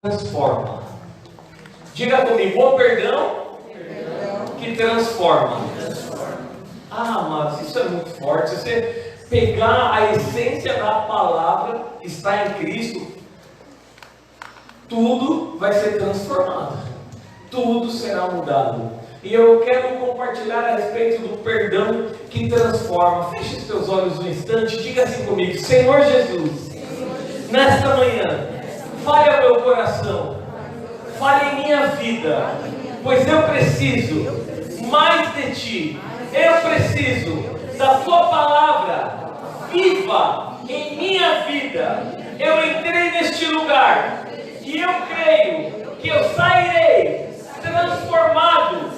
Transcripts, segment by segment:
transforma. Diga comigo, o perdão que transforma. Ah, mas isso é muito forte. Se você pegar a essência da palavra que está em Cristo, tudo vai ser transformado. Tudo será mudado. E eu quero compartilhar a respeito do perdão que transforma. Feche os teus olhos um instante, diga assim comigo: Senhor Jesus, nesta manhã, fale ao meu coração, fale em minha vida, pois eu preciso mais de Ti. Eu preciso da Tua palavra viva em minha vida. Eu entrei neste lugar e eu creio que eu sairei transformado.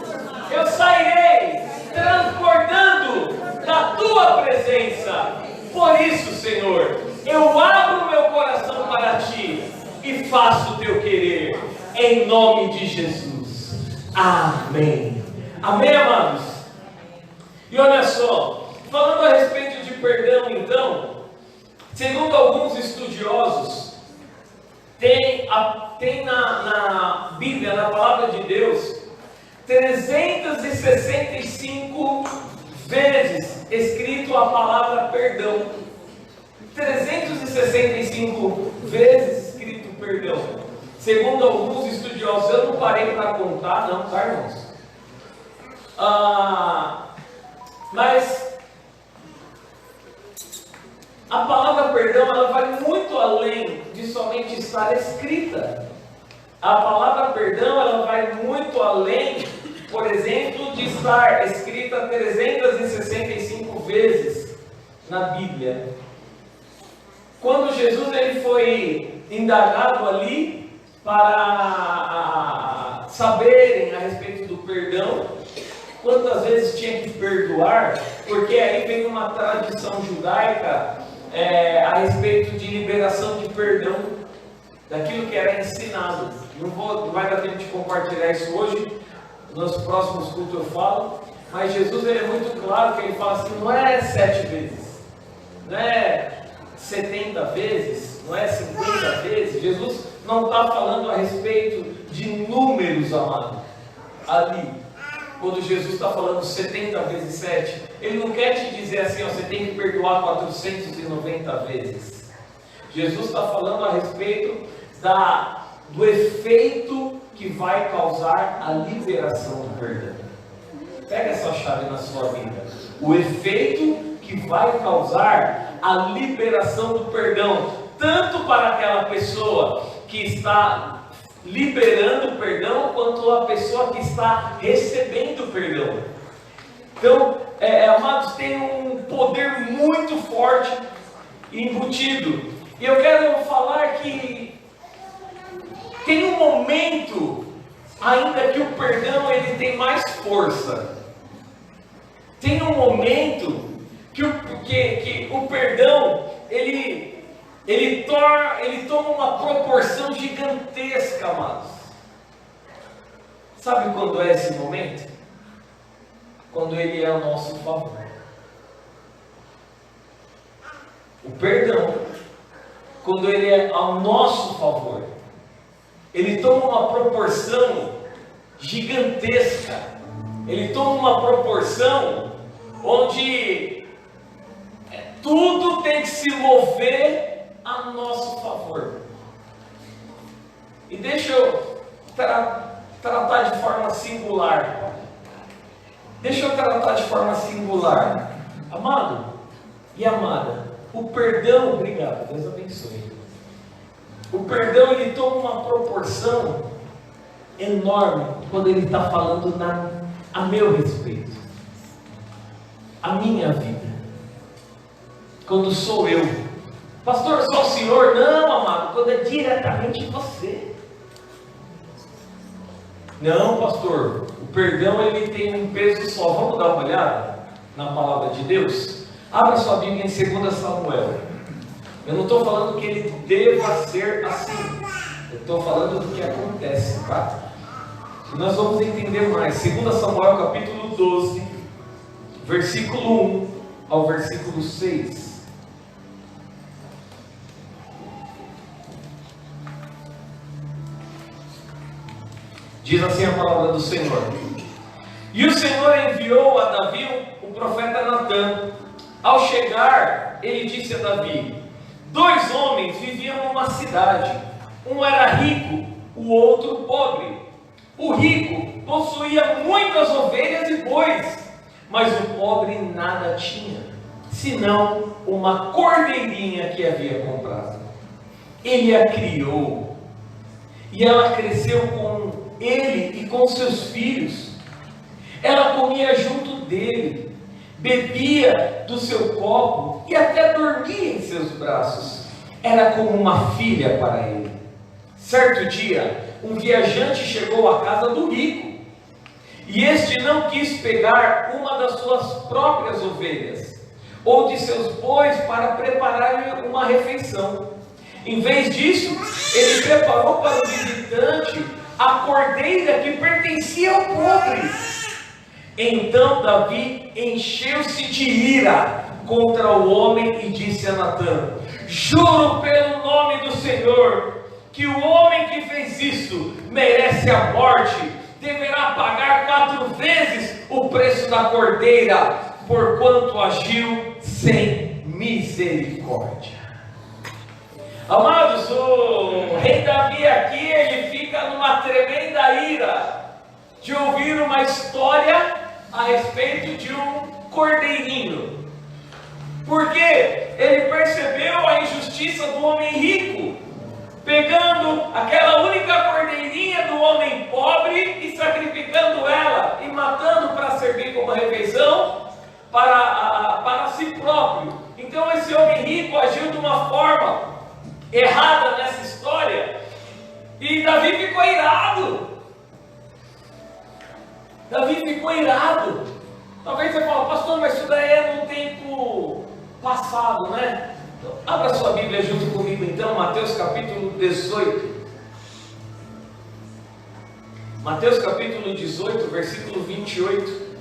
Eu sairei transbordando da Tua presença. Por isso, Senhor, eu abro meu coração para Ti e faço o Teu querer, em nome de Jesus. Amém. Amém, amados? E olha só, falando a respeito de perdão, então, segundo alguns estudiosos, tem na Bíblia, na palavra de Deus, 365 vezes escrito a palavra perdão. 365 vezes escrito perdão. Segundo alguns estudiosos, eu não parei para contar, não, tá, irmãos? Mas a palavra perdão, ela vai muito além de somente estar escrita. A palavra perdão, ela vai muito além, por exemplo, de estar escrita 365 vezes na Bíblia. Quando Jesus ele foi indagado ali para saberem a respeito do perdão, quantas vezes tinha que perdoar, porque aí vem uma tradição judaica a respeito de liberação de perdão, daquilo que era ensinado. Não vai dar tempo de compartilhar isso hoje, nos próximos cultos eu falo, mas Jesus ele é muito claro que ele fala assim, não é 7 vezes, não é 70 vezes, não é 50 vezes. Jesus não está falando a respeito de números, amado, ali. Quando Jesus está falando 70 vezes 7, Ele não quer te dizer assim, ó, você tem que perdoar 490 vezes. Jesus está falando a respeito do efeito que vai causar a liberação do perdão. Pega essa chave na sua vida. O efeito que vai causar a liberação do perdão, tanto para aquela pessoa que está liberando o perdão, quanto a pessoa que está recebendo o perdão. Então, amados, tem um poder muito forte embutido. E eu quero falar que tem um momento ainda que o perdão ele tem mais força. Tem um momento que o perdão ele toma uma proporção gigantesca, amados. Sabe quando é esse momento? Quando ele é ao nosso favor. O perdão, quando ele é ao nosso favor, ele toma uma proporção gigantesca. Ele toma uma proporção onde tudo tem que se mover a nosso favor. E deixa eu tratar de forma singular. Amado e amada, o perdão, obrigado, Deus abençoe. O perdão ele toma uma proporção enorme quando ele está falando a meu respeito, a minha vida. Quando sou eu, pastor, só o senhor? Não, amado, quando é diretamente você. Não, pastor, o perdão ele tem um peso só. Vamos dar uma olhada na palavra de Deus? Abra sua Bíblia em 2 Samuel. Eu não estou falando que ele deva ser assim, eu estou falando do que acontece, tá? E nós vamos entender mais. 2 Samuel capítulo 12, versículo 1 ao versículo 6. Diz assim a palavra do Senhor. E o Senhor enviou a Davi o profeta Natã. Ao chegar, ele disse a Davi: 2 homens viviam numa cidade. Um era rico, o outro pobre. O rico possuía muitas ovelhas e bois, mas o pobre nada tinha, senão uma cordeirinha que havia comprado. Ele a criou, e ela cresceu com ele e com seus filhos. Ela comia junto dele, bebia do seu copo e até dormia em seus braços. Era como uma filha para ele. Certo dia, um viajante chegou à casa do rico, e este não quis pegar uma das suas próprias ovelhas, ou de seus bois para preparar-lhe uma refeição. Em vez disso, ele preparou para o visitante a cordeira que pertencia ao pobre. Então Davi encheu-se de ira contra o homem e disse a Natã: juro pelo nome do Senhor, que o homem que fez isso merece a morte, deverá pagar 4 vezes o preço da cordeira, porquanto agiu sem misericórdia. Amados, o rei Davi aqui, ele fica numa tremenda ira de ouvir uma história a respeito de um cordeirinho, porque ele percebeu a injustiça do homem rico, pegando aquela única cordeirinha do homem pobre e sacrificando ela e matando para servir como refeição para si próprio. Então esse homem rico agiu de uma forma errada nessa história, e Davi ficou irado. Davi ficou irado. Talvez você fale: pastor, mas isso daí é no tempo passado, né? Então, abra sua Bíblia junto comigo então, Mateus capítulo 18. Mateus capítulo 18, versículo 28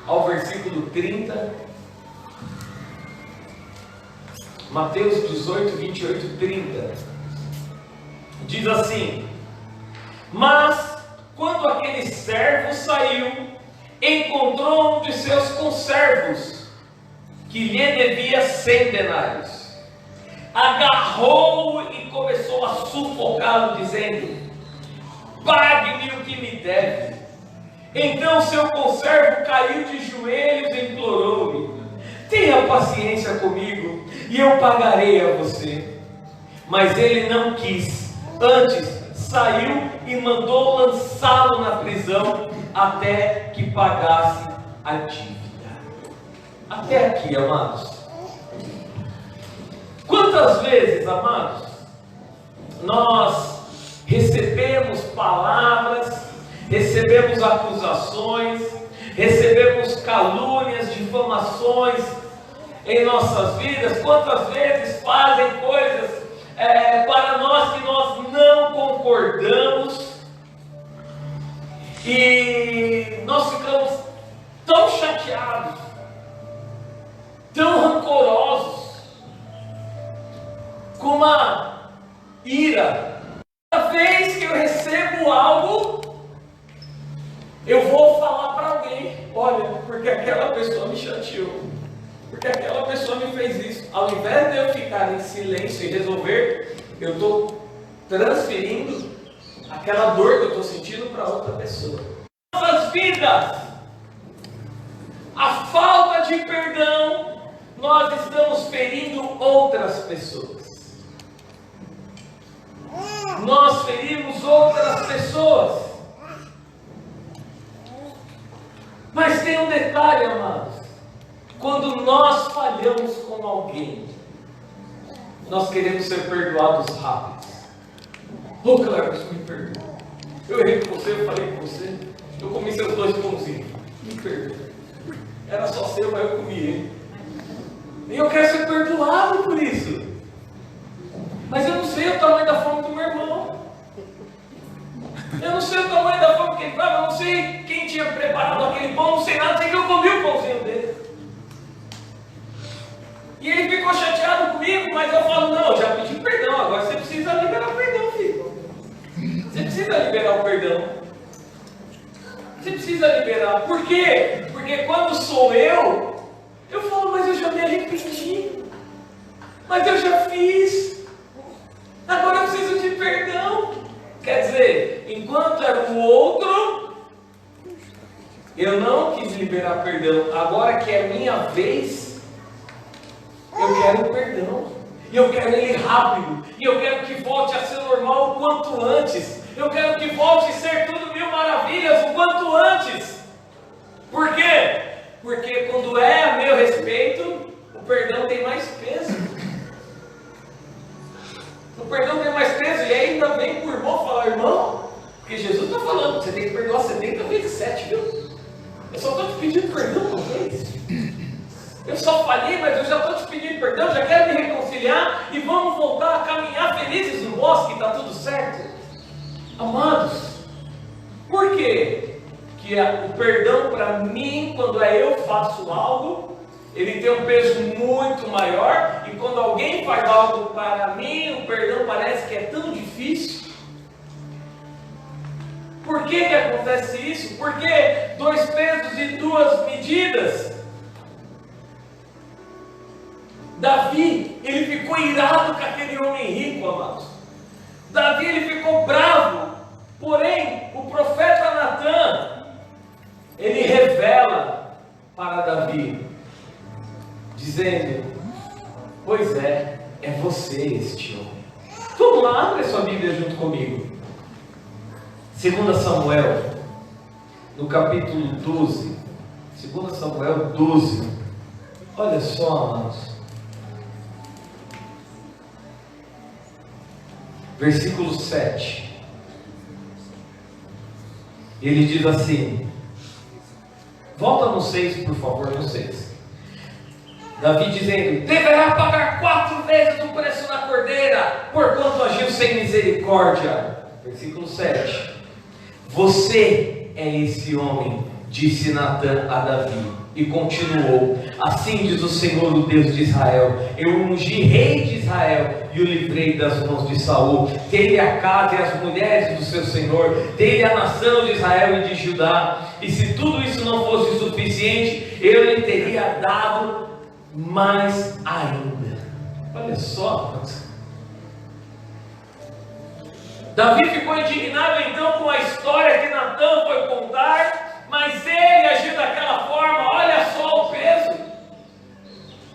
ao versículo 30. Mateus 18, 28, 30. Diz assim: mas quando aquele servo saiu, encontrou um de seus conservos, que lhe devia 100 denários. Agarrou-o e começou a sufocá-lo, dizendo: pague-me o que me deve. Então seu conservo caiu de joelhos e implorou-lhe: tenha paciência comigo, e eu pagarei a você. Mas ele não quis, antes saiu e mandou lançá-lo na prisão, até que pagasse a dívida. Até aqui, amados. Quantas vezes, amados, nós recebemos palavras, recebemos acusações, recebemos calúnias, difamações em nossas vidas? Quantas vezes fazem coisas para nós que nós não concordamos, e nós ficamos tão chateados, tão rancorosos, com uma ira. Cada vez que eu recebo algo, eu vou falar para alguém: olha, porque aquela pessoa me chateou, porque aquela pessoa me fez isso. Ao invés de eu ficar em silêncio e resolver, eu estou transferindo aquela dor que eu estou sentindo para outra pessoa. Nossas vidas, a falta de perdão, nós estamos ferindo outras pessoas. Nós ferimos outras pessoas. Mas tem um detalhe, amados: quando nós falhamos com alguém, nós queremos ser perdoados rápido. Ô Cleber, me perdoa. Eu errei com você, eu falei com você, eu comi seus 2 pãozinhos. Me perdoa. Era só seu, mas eu comi ele. E eu quero ser perdoado por isso. Mas eu não sei o tamanho da fome do meu irmão. Eu não sei o tamanho da fome que ele estava, eu não sei quem tinha preparado aquele pão, não sei nada, sei que eu comi o pãozinho dele. E ele ficou chateado comigo, mas eu falo: não, eu já pedi perdão, agora você precisa liberar o perdão, filho. Você precisa liberar o perdão. Você precisa liberar. Por quê? Porque quando sou eu falo, mas eu já me arrependi. Mas eu já fiz. Agora eu preciso de perdão. Quer dizer, enquanto era o outro, eu não quis liberar perdão. Agora que é minha vez, eu quero o perdão. E eu quero ele rápido. E eu quero que volte a ser normal o quanto antes. Eu quero que volte a ser tudo mil maravilhas o quanto antes. Por quê? Porque quando é a meu respeito, o perdão tem mais peso. O perdão tem mais peso. E ainda vem para o irmão falar, irmão, porque Jesus está falando, você tem que perdoar 70 vezes 7, viu? Eu só estou te pedindo perdão uma vez. Eu só falhei, mas eu já estou te pedindo perdão, já quero me reconciliar e vamos voltar a caminhar felizes no bosque, está tudo certo? Amados, por quê? Que o perdão para mim, quando eu faço algo, ele tem um peso muito maior, e quando alguém faz algo para mim, o perdão parece que é tão difícil. Por que acontece isso? Porque 2 pesos e 2 medidas. Davi, ele ficou irado com aquele homem rico, amados. Davi, ele ficou bravo. Porém, o profeta Natan, ele revela para Davi, dizendo, pois é você este homem. Vamos lá, abre a sua Bíblia junto comigo. 2 Samuel, no capítulo 12. 2 Samuel 12. Olha só, amados. Versículo 7. Ele diz assim, volta no 6, por favor, no 6. Davi dizendo, deverá pagar 4 vezes o preço da cordeira, porquanto agiu sem misericórdia. Versículo 7. Você é esse homem, disse Natan a Davi. E continuou, assim diz o Senhor, o Deus de Israel, eu ungi rei de Israel e o livrei das mãos de Saul, dei-lhe a casa e as mulheres do seu Senhor, dei-lhe a nação de Israel e de Judá, e se tudo isso não fosse suficiente, eu lhe teria dado mais ainda. Olha só, Davi ficou indignado então com a história que Natan foi contar, mas ele agiu daquela forma, olha só o peso.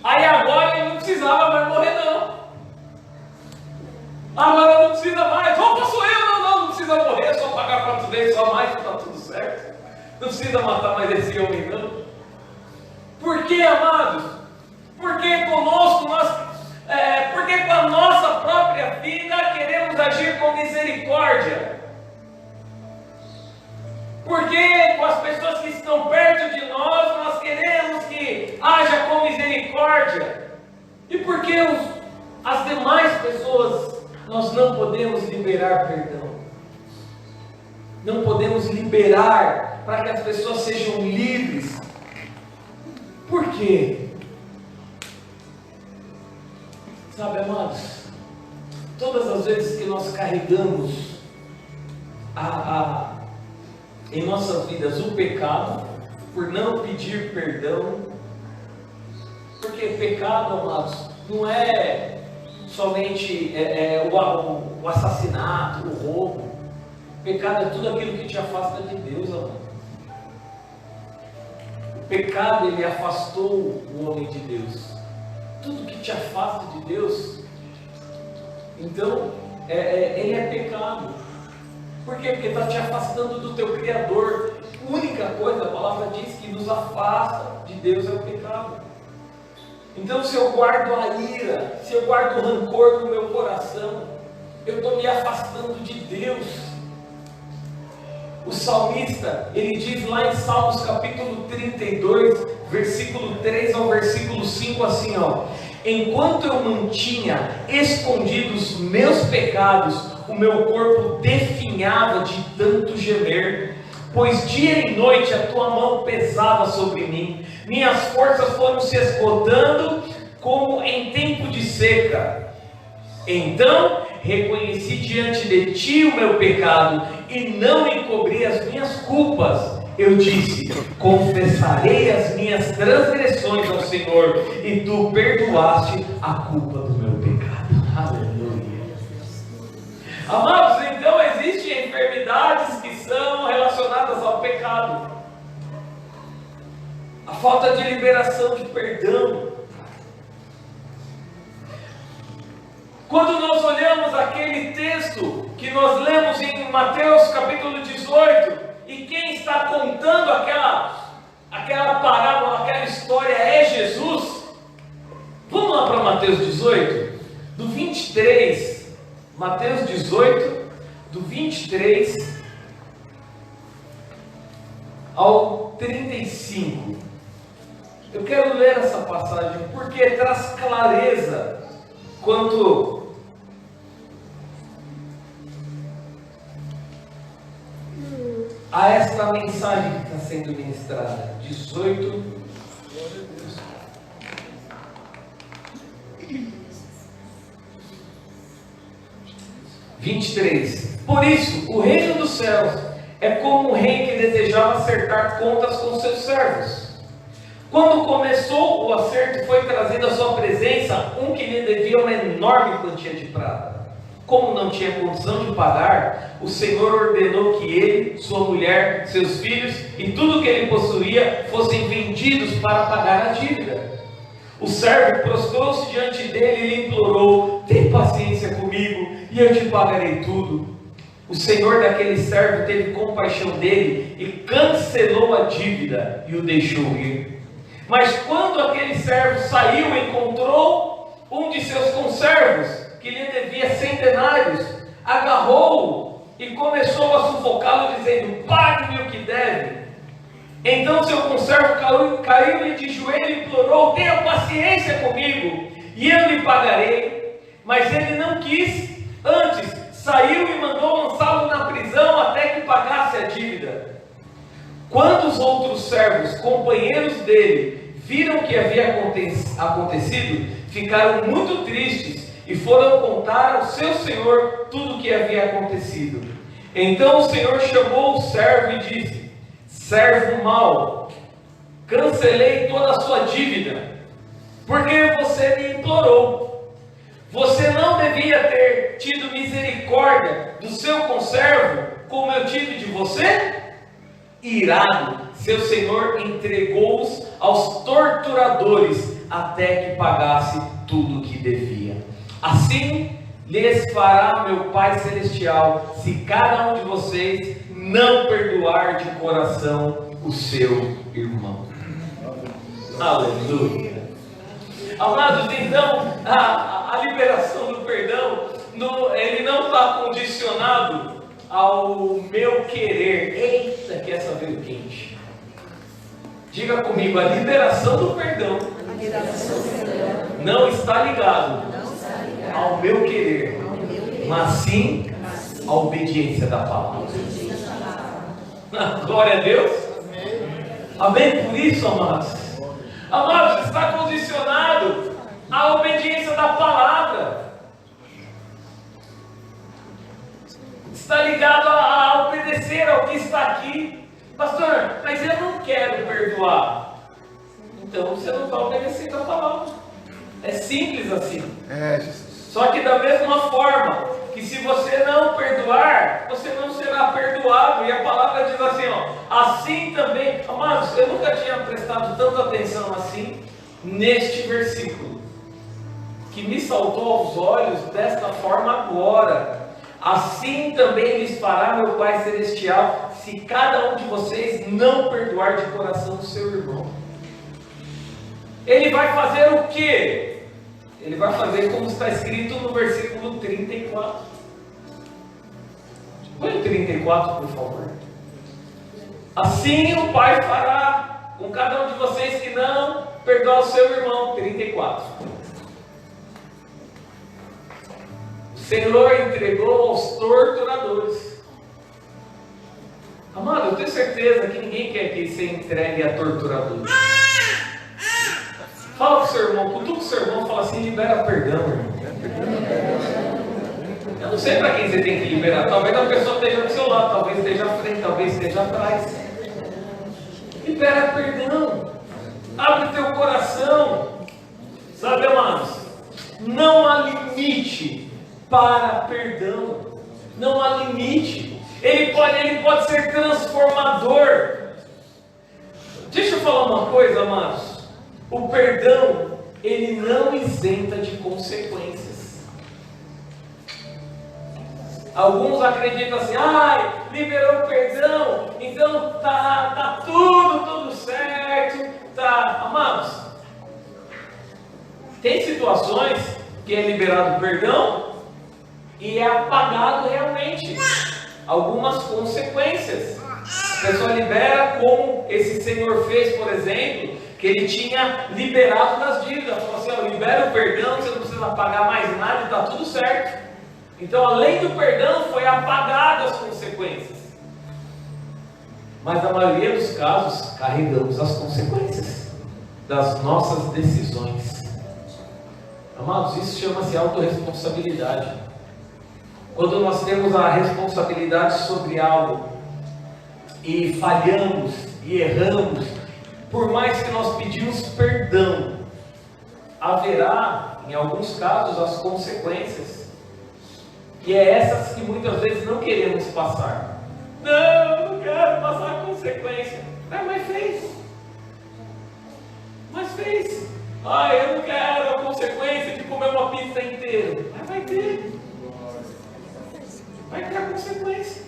Aí agora ele não precisava mais morrer não. Agora não precisa mais. Opa, sou eu, não precisa morrer, só pagar 4 vezes, só mais, está tudo certo. Não precisa matar mais esse homem não. Por que, amados? Porque conosco porque com a nossa própria vida queremos agir com misericórdia. Porque com as pessoas que estão perto de nós queremos que haja com misericórdia. E porque as demais pessoas nós não podemos liberar perdão. Não podemos liberar para que as pessoas sejam livres. Por quê? Sabe, amados, todas as vezes que nós carregamos em nossas vidas o pecado, por não pedir perdão, porque pecado, amados, não é somente o assassinato, o roubo. Pecado é tudo aquilo que te afasta de Deus, amado. O pecado, ele afastou o homem de Deus. Tudo que te afasta de Deus, então, ele é pecado. Por quê? Porque está te afastando do teu Criador. A única coisa, a palavra diz, que nos afasta de Deus é o pecado. Então, se eu guardo a ira, se eu guardo o rancor no meu coração, eu estou me afastando de Deus. O salmista, ele diz lá em Salmos capítulo 32, versículo 3 ao versículo 5, assim, ó: enquanto eu mantinha escondidos meus pecados, o meu corpo definhava de tanto gemer, pois dia e noite a tua mão pesava sobre mim, minhas forças foram se esgotando como em tempo de seca. Então reconheci diante de ti o meu pecado e não encobri as minhas culpas. Eu disse: confessarei as minhas transgressões ao Senhor, e tu perdoaste a culpa do meu pecado. Aleluia. Amados, então existem enfermidades que são relacionadas ao pecado. A falta de liberação de perdão. Quando nós olhamos aquele texto que nós lemos em Mateus capítulo 18, e quem está contando aquela parábola, aquela história é Jesus. Vamos lá para Mateus 18, do 23, Mateus 18, do 23 ao 35. Eu quero ler essa passagem porque traz clareza quanto a esta mensagem que está sendo ministrada. 18. Por isso, o reino dos céus é como um rei que desejava acertar contas com seus servos. Quando começou o acerto, foi trazido à sua presença um que lhe devia uma enorme quantia de prata. Como não tinha condição de pagar, o Senhor ordenou que ele, sua mulher, seus filhos e tudo que ele possuía fossem vendidos para pagar a dívida. O servo prostrou-se diante dele e lhe implorou: tem paciência comigo e eu te pagarei tudo. O Senhor daquele servo teve compaixão dele e cancelou a dívida e o deixou ir. Mas quando aquele servo saiu, encontrou um de seus conservos que lhe devia 100 denários, agarrou-o e começou a sufocá-lo, dizendo: pague-me o que deve. Então seu conservo caiu-lhe de joelho e implorou: tenha paciência comigo e eu lhe pagarei. Mas ele não quis, antes saiu e mandou lançá-lo na prisão até que pagasse a dívida. Quando os outros servos, companheiros dele, viram o que havia acontecido, ficaram muito tristes e foram contar ao seu senhor tudo o que havia acontecido. Então o senhor chamou o servo e disse: servo mau, cancelei toda a sua dívida, porque você me implorou. Você não devia ter tido misericórdia do seu conservo, como eu tive de você? Irado, seu senhor entregou-os aos torturadores até que pagasse tudo o que devia. Assim lhes fará meu Pai Celestial, se cada um de vocês não perdoar de coração o seu irmão. Aleluia. Amados, então a liberação do perdão, ele não está condicionado ao meu querer. Eita, que essa veio quente. Diga comigo: a liberação do perdão não está ligado ao meu querer, mas sim à obediência da palavra. Glória a Deus. Amém? Por isso, amados, está condicionado à obediência da palavra. Está ligado a obedecer ao que está aqui. Pastor, mas eu não quero perdoar. Então você não está obedecendo a palavra. É simples assim. Só que da mesma forma que se você não perdoar, você não será perdoado. E a palavra diz assim, assim também. Amados, eu nunca tinha prestado tanta atenção assim neste versículo, que me saltou aos olhos desta forma agora. Assim também lhes fará meu Pai Celestial, se cada um de vocês não perdoar de coração o seu irmão. Ele vai fazer o quê? Ele vai fazer como está escrito no versículo 34. Põe o 34, por favor. Assim o Pai fará com cada um de vocês que não perdoar o seu irmão. 34. O Senhor entregou aos torturadores. Amado, eu tenho certeza que ninguém quer que você entregue a torturadores. Fala para o seu irmão, cutuca o seu irmão e fala assim: libera perdão, irmão. Eu não sei para quem você tem que liberar. Talvez a pessoa esteja do seu lado, talvez esteja à frente, talvez esteja atrás. Libera perdão. Abre teu coração. Sabe, amados? Não há limite para perdão. Não há limite. Ele pode ser transformador. Deixa eu falar uma coisa, amados. O perdão, ele não isenta de consequências. Alguns acreditam assim, liberou o perdão, então tá tudo certo, tá. Amados, tem situações que é liberado o perdão e é apagado realmente algumas consequências. A pessoa libera, como esse senhor fez, por exemplo, que ele tinha liberado das dívidas. Falou assim, libera o perdão, você não precisa pagar mais nada e está tudo certo. Então, além do perdão, foi apagado as consequências. Mas na maioria dos casos, carregamos as consequências das nossas decisões. Amados, isso chama-se autorresponsabilidade. Quando nós temos a responsabilidade sobre algo e falhamos e erramos, por mais que nós pedimos perdão, haverá, em alguns casos, as consequências. E é essas que muitas vezes não queremos passar. Não quero passar a consequência. Mas fez. Eu não quero a consequência de comer uma pizza inteira. Mas vai ter. Vai ter a consequência.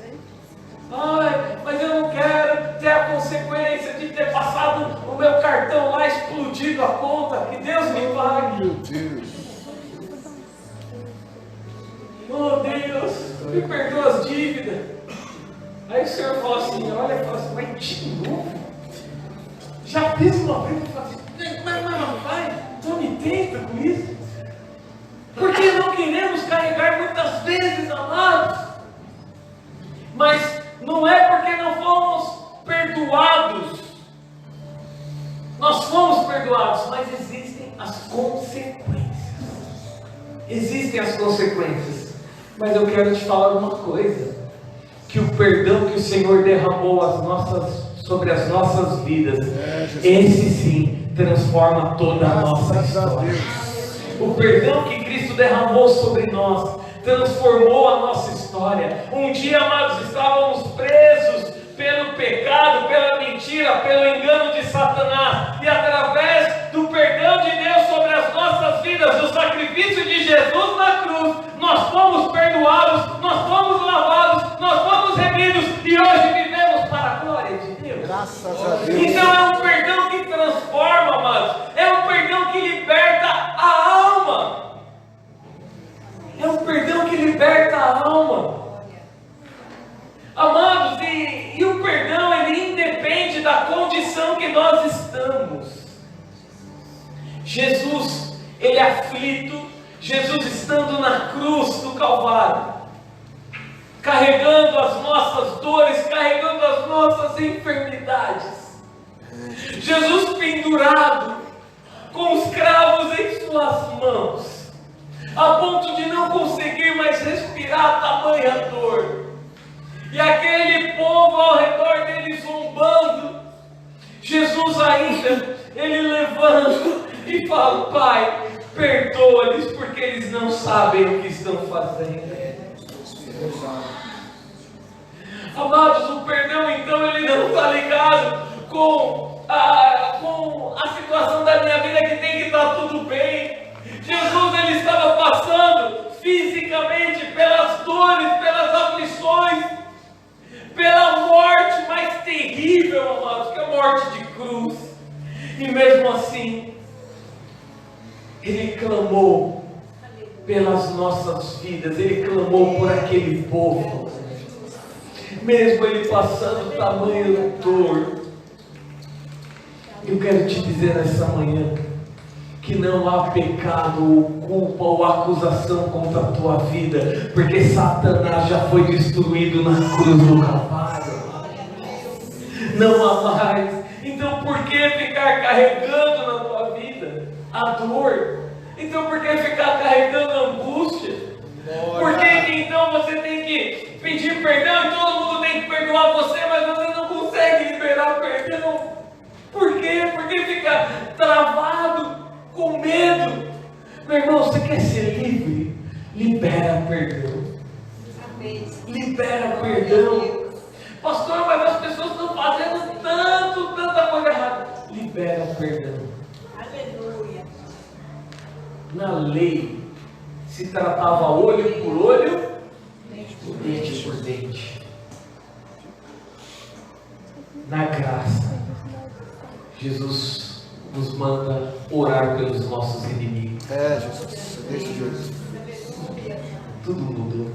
Mas eu não quero ter a consequência de ter passado o meu cartão lá, explodido a conta. Que Deus me pague. Meu Deus. Oh Deus, me perdoa as dívidas. Aí o Senhor fala assim, mas de novo? Já fiz uma vez e fala assim, mas vai, não me tenta com isso. Porque não queremos carregar muitas vezes, amados. Mas não é porque não fomos perdoados. Nós fomos perdoados, mas existem as consequências. Existem as consequências. Mas eu quero te falar uma coisa. Que o perdão que o Senhor derramou sobre as nossas vidas, esse sim transforma toda a nossa história. O perdão que Cristo derramou sobre nós transformou a nossa história. Um dia, amados, estávamos presos pelo pecado, pela mentira, pelo engano de Satanás, e através do perdão de Deus sobre as nossas vidas, do sacrifício de Jesus na cruz, nós fomos perdoados, nós fomos lavados, nós fomos remidos, e hoje vivemos para a glória de Deus. Graças a Deus. Então é um perdão que transforma, amados, é um perdão que liberta a alma. É um perdão que liberta a alma. Amados, e o perdão, ele independe da condição que nós estamos. Jesus, ele aflito, Jesus estando na cruz do Calvário, carregando as nossas dores, carregando as nossas enfermidades. Jesus pendurado, com os cravos em suas mãos, a ponto de não conseguir mais respirar tamanha dor. E aquele povo ao redor dele zombando. Jesus ainda, ele levanta e fala, Pai, perdoa-lhes porque eles não sabem o que estão fazendo. Amados, o perdão então ele não está ligado com a situação da minha vida que tem que estar tudo bem. Jesus ele estava passando fisicamente pelas dores, pelas aflições, pela morte mais terrível, amados, que é a morte de cruz. E mesmo assim, ele clamou pelas nossas vidas, ele clamou por aquele povo, mesmo ele passando tamanho dor. Eu quero te dizer nessa manhã, que não há pecado, ou culpa, ou acusação contra a tua vida, porque Satanás já foi destruído na cruz do Calvário. Não há mais. Então por que ficar carregando na tua vida a dor? Então por que ficar carregando a angústia? Por que então você tem que pedir perdão e todo mundo tem que perdoar você, mas você não consegue liberar perdão? fica travado, com medo. Meu irmão, você quer ser livre? Libera perdão. Libera perdão. Pastor, mas as pessoas estão fazendo tanta coisa errada. Libera perdão. Aleluia. Na lei se tratava olho por olho, dente por dente. Na graça, Jesus nos manda orar pelos nossos inimigos. Jesus, desse jeito. Tudo mudou.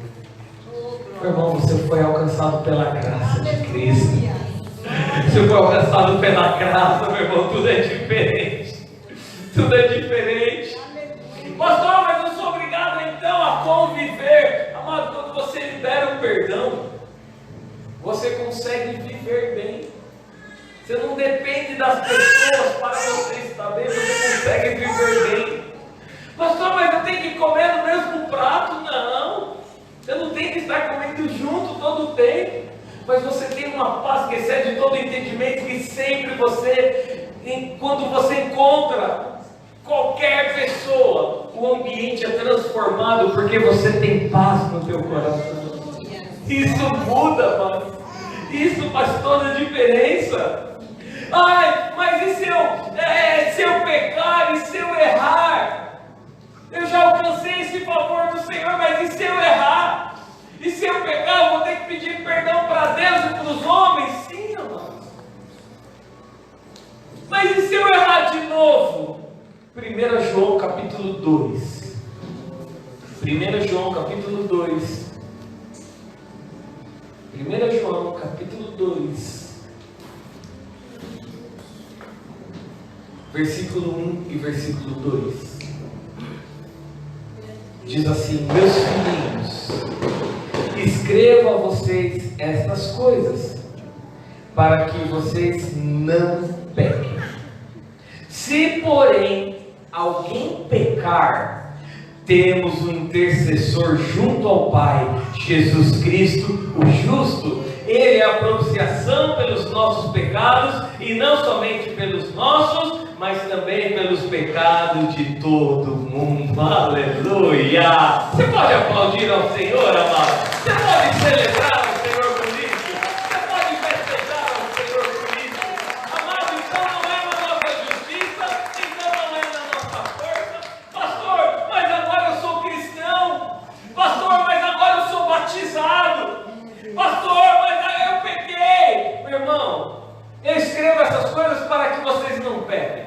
Meu irmão, você foi alcançado pela graça de Cristo. Você foi alcançado pela graça, meu irmão. Tudo é diferente. Tudo é diferente. Pastor, mas eu sou obrigado então a conviver. Amado, quando você libera o perdão, você consegue viver bem. Você não depende das pessoas para você estar bem, você consegue viver bem. Pastor, mas eu tenho que comer no mesmo prato? Não. Você não tem que estar comendo junto todo o tempo. Mas você tem uma paz que excede todo entendimento, que sempre você, quando você encontra qualquer pessoa, o ambiente é transformado porque você tem paz no teu coração. Isso muda, mano. Isso faz toda a diferença. Ai, mas e se eu pecar, e se eu errar? Eu já alcancei esse favor do Senhor, mas e se eu errar? E se eu pecar, eu vou ter que pedir perdão para Deus e para os homens? Sim, amados. Mas e se eu errar de novo? 1 João capítulo 2. 1 João capítulo 2. 1 João capítulo 2. Versículo 1 e versículo 2. Diz assim: meus filhinhos, escrevo a vocês estas coisas, para que vocês não pequem. Se, porém, alguém pecar, temos um intercessor junto ao Pai, Jesus Cristo, o justo. Ele é a propiciação pelos nossos pecados, e não somente pelos nossos, mas também pelos pecados de todo mundo. Aleluia! Você pode aplaudir ao Senhor, amado? Você pode celebrar ao Senhor por isso? Você pode festejar ao Senhor por isso? Amado, então não é na nossa justiça, então não é na nossa força. Pastor, mas agora eu sou cristão. Pastor, mas agora eu sou batizado. Pastor, mas eu pequei. Meu irmão, eu escrevo essas coisas para que vocês não pequem.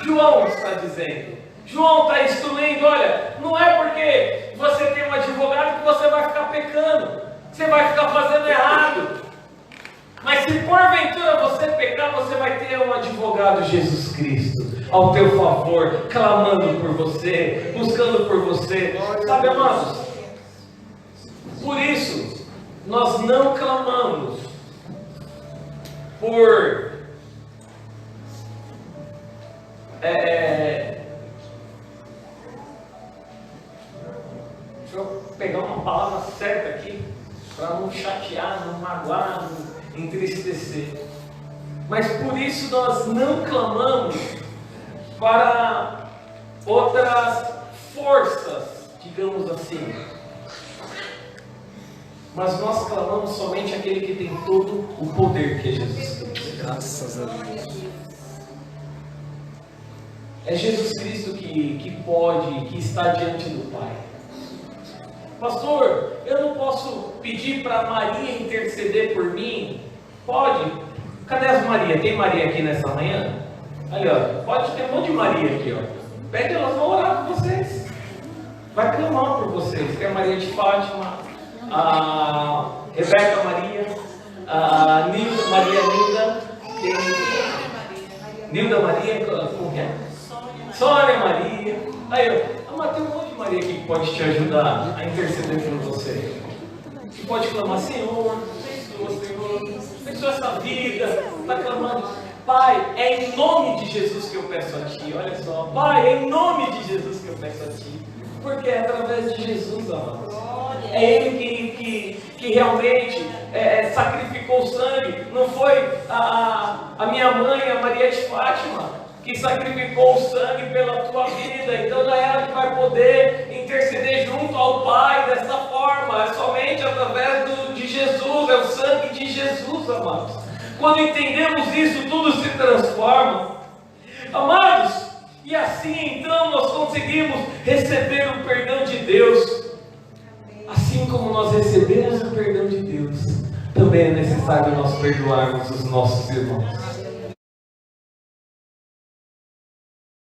João está dizendo, João está instruindo, olha, não é porque você tem um advogado que você vai ficar pecando, você vai ficar fazendo errado. Mas se porventura você pecar, você vai ter um advogado, Jesus Cristo, ao teu favor, clamando por você, buscando por você. Sabe, amados, por isso nós não clamamos por deixa eu pegar uma palavra certa aqui, para não chatear, não magoar, não entristecer. Mas por isso nós não clamamos para outras forças, digamos assim. Mas nós clamamos somente aquele que tem todo o poder, que é Jesus Cristo. Graças a Deus. É Jesus Cristo que pode, que está diante do Pai. Pastor, eu não posso pedir para Maria interceder por mim? Pode. Cadê as Maria? Tem Maria aqui nessa manhã? Ali, ó. Pode ter um monte de Maria aqui, ó. Pede, elas vão orar por vocês. Vai clamar por vocês. Tem a Maria de Fátima, a Rebeca Maria, a Nilda, Maria Nilda, tem Nilda Maria, como é? Sônia Maria. Aí, ó, tem um monte de Maria aqui que pode te ajudar a interceder por você. Que pode clamar: Senhor, abençoa essa vida. Está clamando: Pai, é em nome de Jesus que eu peço a Ti. Olha só, Pai, é em nome de Jesus que eu peço a Ti. Porque é através de Jesus, amado. É Ele que realmente sacrificou o sangue. Não foi a minha mãe, a Maria de Fátima, que sacrificou o sangue pela tua vida. Então não é ela que vai poder interceder junto ao Pai dessa forma, é somente através de Jesus, é o sangue de Jesus, amados. Quando entendemos isso, tudo se transforma, amados, e assim então nós conseguimos receber o perdão de Deus. Assim como nós recebemos o perdão de Deus, também é necessário nós perdoarmos os nossos irmãos.